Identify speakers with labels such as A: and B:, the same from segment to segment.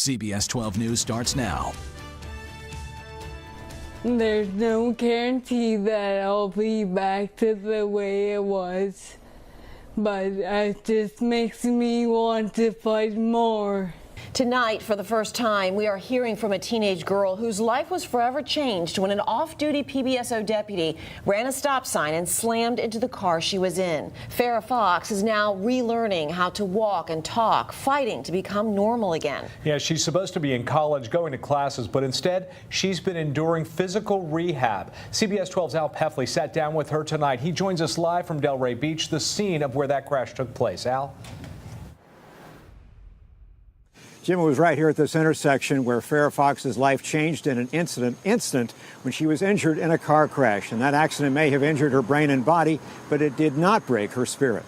A: CBS 12 News starts now.
B: There's no guarantee that I'll be back to the way it was, but it just makes me want to fight more.
C: Tonight, for the first time, we are hearing from a teenage girl whose life was forever changed when an off-duty PBSO deputy ran a stop sign and slammed into the car she was in. Farrah Fox is now relearning how to walk and talk, fighting to become normal again.
D: Yeah, she's supposed to be in college, going to classes, but instead, she's been enduring physical rehab. CBS 12's Al Peffley sat down with her tonight. He joins us live from Delray Beach, the scene of where that crash took place. Al?
E: Jim was right here at this intersection where Farrah Fox's life changed in an instant when she was injured in a car crash. And that accident may have injured her brain and body, but it did not break her spirit.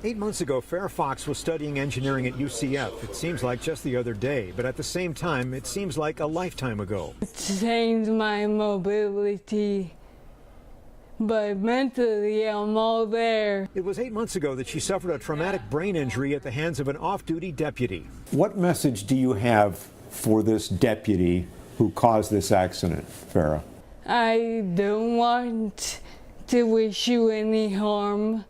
E: 8 months ago, Farrah Fox was studying engineering at UCF. It seems like just the other day, but at the same time, it seems like a lifetime ago.
B: It changed my mobility, but mentally I'm all there.
E: It was 8 months ago that she suffered a traumatic brain injury at the hands of an off-duty deputy.
F: What message do you have for this deputy who caused this accident, Farrah?
B: I don't want to wish you any harm,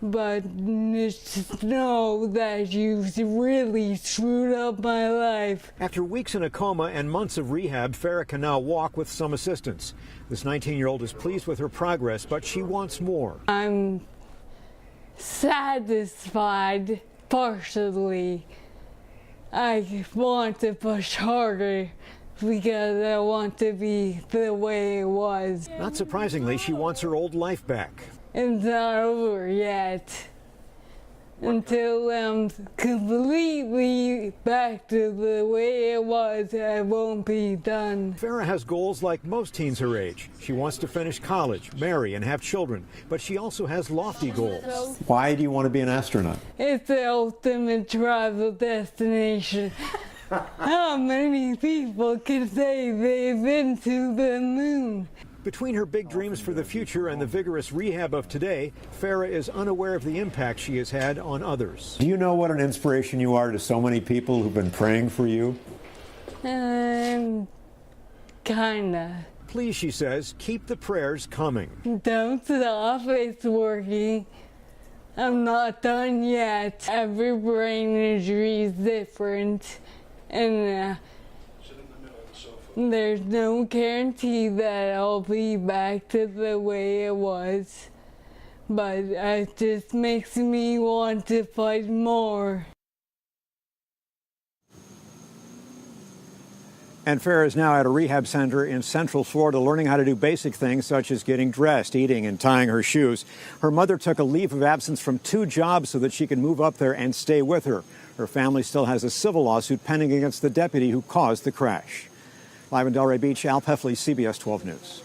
B: but just know that you've really screwed up my life.
E: After weeks in a coma and months of rehab, Farrah can now walk with some assistance. This 19-year-old is pleased with her progress, but she wants more.
B: I'm satisfied partially. I want to push harder because I want to be the way it was.
E: Not surprisingly, she wants her old life back.
B: It's not over yet. Until I'm completely back to the way it was, I won't be done.
E: Farrah has goals like most teens her age. She wants to finish college, marry, and have children, but she also has lofty goals.
F: Why do you want to be an astronaut?
B: It's the ultimate travel destination. How many people can say they've been to the moon?
E: Between her big dreams for the future and the vigorous rehab of today, Farrah is unaware of the impact she has had on others.
F: Do you know what an inspiration you are to so many people who've been praying for you?
B: Kinda.
E: Please, she says, keep the prayers coming.
B: Don't stop, it's working. I'm not done yet. Every brain injury is different, and there's no guarantee that I'll be back to the way it was, but it just makes me want to fight more.
E: And Farrah is now at a rehab center in Central Florida learning how to do basic things such as getting dressed, eating, and tying her shoes. Her mother took a leave of absence from 2 jobs so that she could move up there and stay with her. Her family still has a civil lawsuit pending against the deputy who caused the crash. Live in Delray Beach, Al Peffley, CBS 12 News.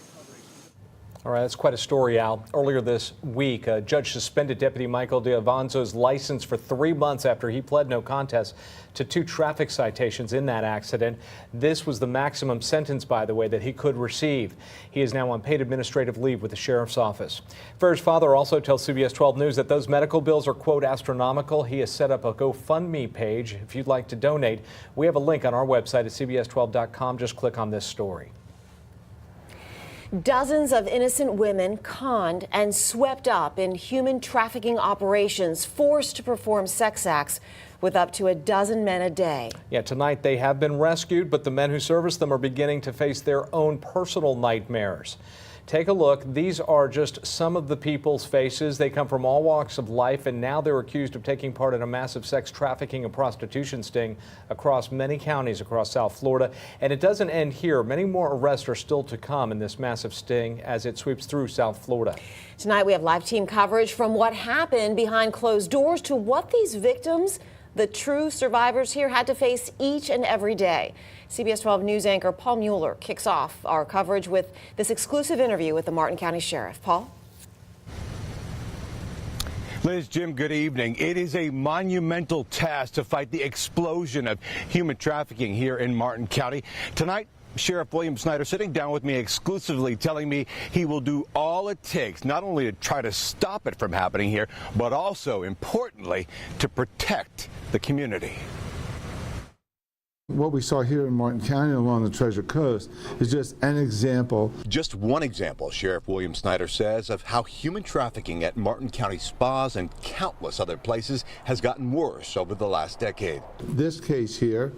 D: All right, that's quite a story, Al. Earlier this week, a judge suspended Deputy Michael D'Avanzo's license for 3 months after he pled no contest to 2 traffic citations in that accident. This was the maximum sentence, by the way, that he could receive. He is now on paid administrative leave with the sheriff's office. Farrah's father also tells CBS 12 News that those medical bills are, quote, astronomical. He has set up a GoFundMe page. If you'd like to donate, we have a link on our website at cbs12.com. Just click on this story.
C: Dozens of innocent women conned and swept up in human trafficking operations, forced to perform sex acts with up to a dozen men a day.
D: Yeah, tonight they have been rescued, but the men who service them are beginning to face their own personal nightmares. Take a look. These are just some of the people's faces. They come from all walks of life, and now they're accused of taking part in a massive sex trafficking and prostitution sting across many counties across South Florida. And it doesn't end here. Many more arrests are still to come in this massive sting as it sweeps through South Florida.
C: Tonight we have live team coverage from what happened behind closed doors to what these victims, the true survivors here, had to face each and every day. CBS 12 News anchor Paul Mueller kicks off our coverage with this exclusive interview with the Martin County Sheriff. Paul?
G: Liz, Jim, good evening. It is a monumental task to fight the explosion of human trafficking here in Martin County. Tonight, Sheriff William Snyder sitting down with me exclusively, telling me he will do all it takes not only to try to stop it from happening here, but also, importantly, to protect the community.
H: What we saw here in Martin County along the Treasure Coast is just an example.
G: Just one example, Sheriff William Snyder says, of how human trafficking at Martin County spas and countless other places has gotten worse over the last decade.
H: This case here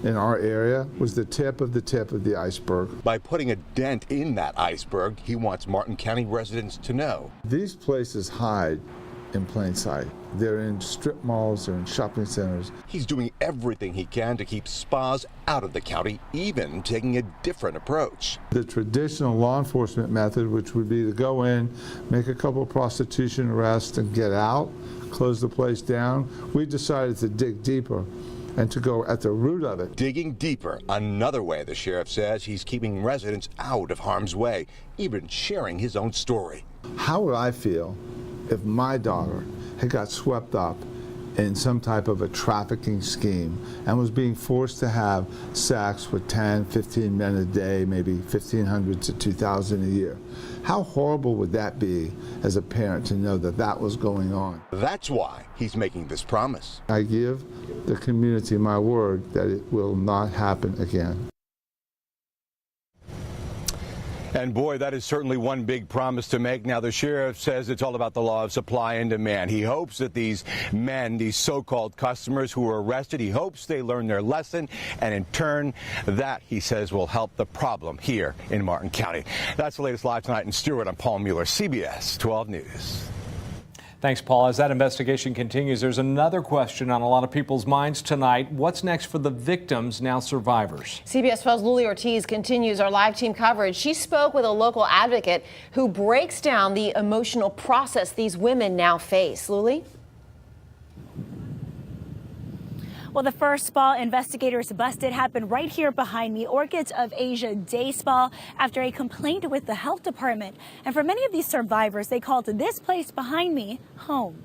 H: in our area was the tip of the iceberg.
G: By putting a dent in that iceberg, he wants Martin County residents to know.
H: These places hide in plain sight. They're in strip malls, they're in shopping centers.
G: He's doing everything he can to keep spas out of the county, even taking a different approach.
H: The traditional law enforcement method, which would be to go in, make a couple of prostitution arrests and get out, close the place down, we decided to dig deeper and to go at the root of it.
G: Digging deeper, another way the sheriff says he's keeping residents out of harm's way, even sharing his own story.
H: How would I feel if my daughter had got swept up in some type of a trafficking scheme and was being forced to have sex with 10, 15 men a day, maybe 1,500 to 2,000 a year? How horrible would that be as a parent to know that that was going on?
G: That's why he's making this promise.
H: I give the community my word that it will not happen again.
G: And boy, that is certainly one big promise to make. Now, the sheriff says it's all about the law of supply and demand. He hopes that these men, these so-called customers who were arrested, he hopes they learn their lesson. And in turn, that, he says, will help the problem here in Martin County. That's the latest Live Tonight in Stewart. I'm Paul Mueller, CBS 12 News.
D: Thanks, Paul. As that investigation continues, there's another question on a lot of people's minds tonight. What's next for the victims, now survivors?
C: CBS 12's Luli Ortiz continues our live team coverage. She spoke with a local advocate who breaks down the emotional process these women now face. Luli?
I: Well, the first spa investigators busted happened right here behind me, Orchids of Asia Day Spa, after a complaint with the health department. And for many of these survivors, they called this place behind me home.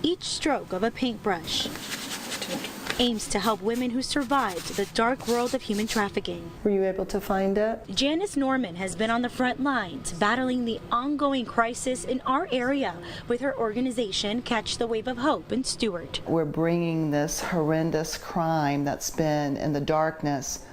I: Each stroke of a paintbrush aims to help women who survived the dark world of human trafficking.
J: Were you able to find it?
I: Janice Norman has been on the front lines battling the ongoing crisis in our area with her organization Catch the Wave of Hope in Stewart.
J: We're bringing this horrendous crime that's been in the darkness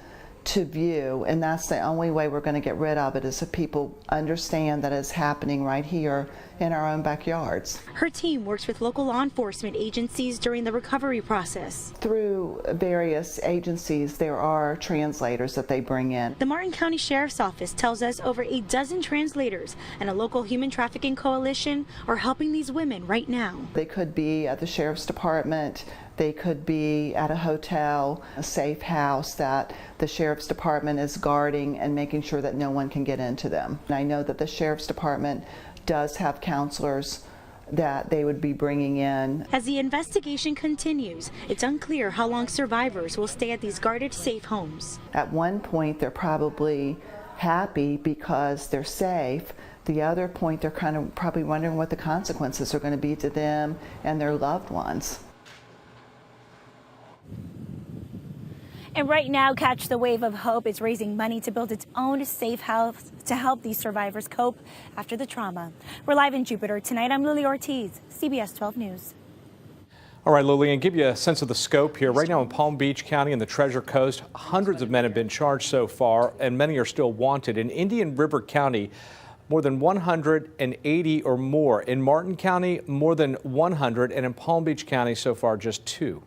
J: to view, and that's the only way we're going to get rid of it, is if people understand that it's happening right here in our own backyards.
I: Her team works with local law enforcement agencies during the recovery process.
J: Through various agencies, there are translators that they bring in.
I: The Martin County Sheriff's Office tells us over a dozen translators and a local human trafficking coalition are helping these women right now.
J: They could be at the Sheriff's Department, they could be at a hotel, a safe house that the Sheriff's Department is guarding and making sure that no one can get into them. And I know that the Sheriff's Department does have counselors that they would be bringing in.
I: As the investigation continues, it's unclear how long survivors will stay at these guarded safe homes.
J: At one point, they're probably happy because they're safe. The other point, they're kind of probably wondering what the consequences are going to be to them and their loved ones.
I: And right now, Catch the Wave of Hope is raising money to build its own safe house to help these survivors cope after the trauma. We're live in Jupiter tonight. I'm Luli Ortiz, CBS 12 News.
D: All right, Lily, and give you a sense of the scope here. Right now in Palm Beach County and the Treasure Coast, hundreds of men have been charged so far, and many are still wanted. In Indian River County, more than 180 or more. In Martin County, more than 100, and in Palm Beach County so far, just 2.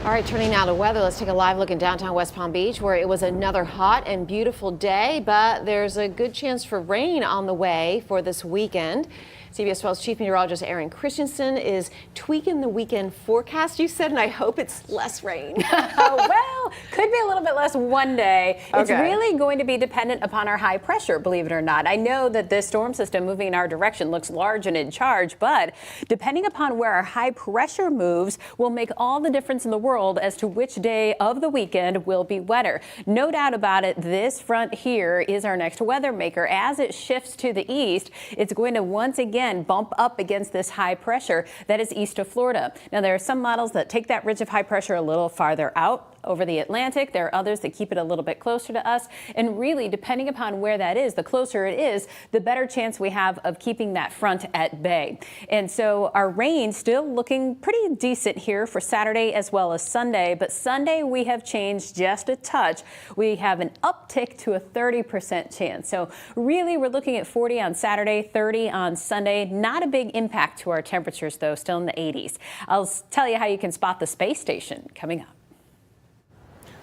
C: All right, turning now to weather, let's take a live look in downtown West Palm Beach, where it was another hot and beautiful day, but there's a good chance for rain on the way for this weekend. CBS 12's Chief Meteorologist Aaron Christensen is tweaking the weekend forecast, you said, and I hope it's less rain.
K: Well, could be a little bit less one day. It's really going to be dependent upon our high pressure, believe it or not. I know that this storm system moving in our direction looks large and in charge, but depending upon where our high pressure moves will make all the difference in the world as to which day of the weekend will be wetter. No doubt about it, this front here is our next weather maker. As it shifts to the east, it's going to once again bump up against this high pressure that is east of Florida. Now, there are some models that take that ridge of high pressure a little farther out over the Atlantic. There are others that keep it a little bit closer to us. And really, depending upon where that is, the closer it is, the better chance we have of keeping that front at bay. And so our rain still looking pretty decent here for Saturday as well as Sunday. But Sunday we have changed just a touch. We have an uptick to a 30% chance. So really we're looking at 40 on Saturday, 30 on Sunday. Not a big impact to our temperatures, though, still in the 80s. I'll tell you how you can spot the space station coming up.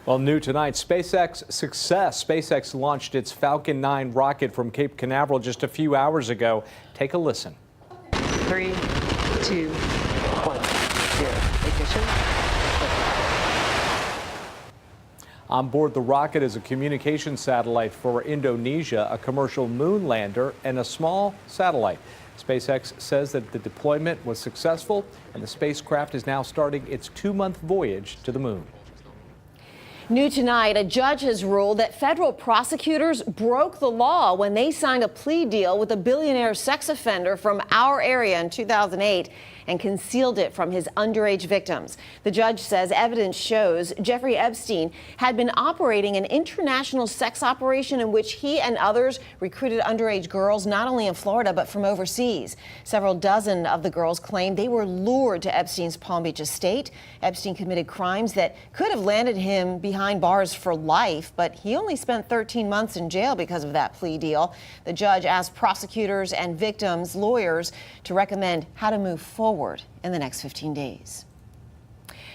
D: Well, new tonight, SpaceX success. SpaceX launched its Falcon 9 rocket from Cape Canaveral just a few hours ago. Take a listen.
L: 3, 2, 1, 0. Ignition.
D: On board the rocket is a communication satellite for Indonesia, a commercial moon lander, and a small satellite. SpaceX says that the deployment was successful, and the spacecraft is now starting its 2-month voyage to the moon.
C: New tonight, a judge has ruled that federal prosecutors broke the law when they signed a plea deal with a billionaire sex offender from our area in 2008 and concealed it from his underage victims. The judge says evidence shows Jeffrey Epstein had been operating an international sex operation in which he and others recruited underage girls not only in Florida but from overseas. Several dozen of the girls claimed they were lured to Epstein's Palm Beach estate. Epstein committed crimes that could have landed him behind bars for life, but he only spent 13 months in jail because of that plea deal. The judge asked prosecutors and victims' lawyers to recommend how to move forward in the next 15 days.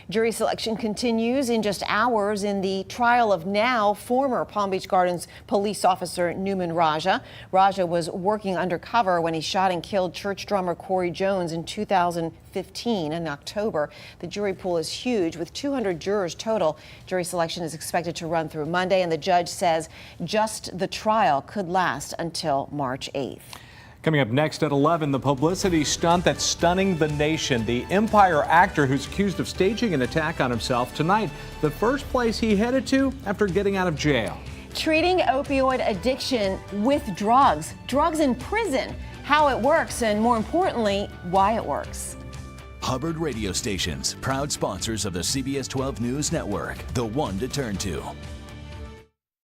C: Jury selection continues in just hours in the trial of now former Palm Beach Gardens police officer Newman Raja. Raja was working undercover when he shot and killed church drummer Corey Jones in 2015 in October. The jury pool is huge with 200 jurors total. Jury selection is expected to run through Monday, and the judge says just the trial could last until March 8th.
D: Coming up next at 11, the publicity stunt that's stunning the nation. The Empire actor who's accused of staging an attack on himself tonight, the first place he headed to after getting out of jail.
C: Treating opioid addiction with drugs in prison, how it works, and more importantly, why it works.
A: Hubbard Radio Stations, proud sponsors of the CBS 12 News Network, the one to turn to.